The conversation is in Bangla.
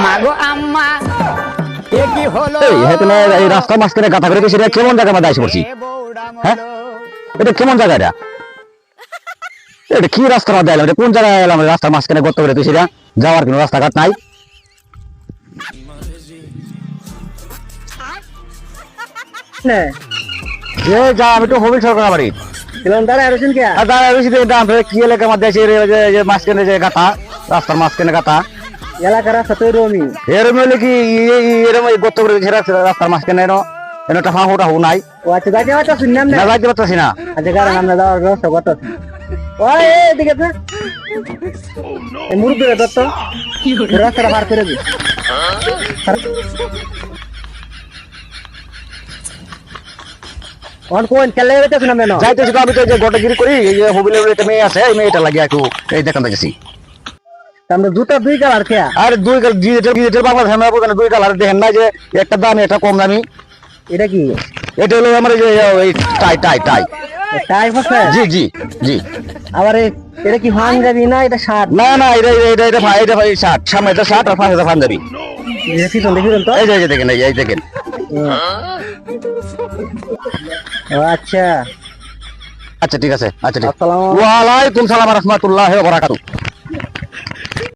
মাগো আম্মা এ কি হলো এই রাস্তার মাঝখানে গাথা করে সেটা কেমন জায়গা মধ্যে এসে পড়ছি? হ্যাঁ, এটা কেমন জায়গা? এটা কি রাস্তার মধ্যে এলাম? এটা কোন জায়গায় এলাম? রাস্তার মাঝখানে গর্ত করে তুই সেটা যাওয়ার কোনো রাস্তাঘাট নাই। যা আমি তো হবি সরকার বাড়ি কি এলাকার মধ্যে মাঝখানে যে গাথা, রাস্তার মাঝখানে গাথা এলাকার রাস্তা তো এরকমই। এরম হলে কি এরম গর্ত করে রাস্তার মাঝখানে একটা ফাঁকা হু নাই। ও আচ্ছা, যাইতে পারতাছি না না, যাইতে পারতাছি না। আচ্ছা, কারণ আমরা যাওয়ার ব্যবস্থা করতেছি। ওই এদিকে তো এই মুরব্বী দত্ত রাস্তাটা পার করে দি। অন কোন খেলে যাইতেছ না মেনো? যাইতেছি তো, আমি তো যে গটগিরি করি, এই যে হবিলের একটা মেয়ে আছে, এই মেয়েটা লাগিয়ে একটু এই দেখান দেখেছি। আমরা জুতা দুই কালার খেয়া। আর দুই ডিজিটাল বাংলাদেশ আমরা বলতে দুই কালার দেখেন না, যে একটা দামি একটা কম দামি। এটা কি? এটা হলো আমার এই যে এই টাই টাই টাই। টাই আছে? জি জি জি। আবার এটা কি পাঞ্জাবি না এটা শার্ট? না না, এটা ভাই শার্ট, সামনে এটা শার্ট আর পাশে পাঞ্জাবি। পিছন দেখুন তো। এই যে দেখেন, এই দেখেন। ও আচ্ছা আচ্ছা ঠিক আছে, আচ্ছা ঠিক। আসসালামু ওয়া আলাইকুম সালাম ওয়া রাহমাতুল্লাহি ওয়া বারাকাতুহু।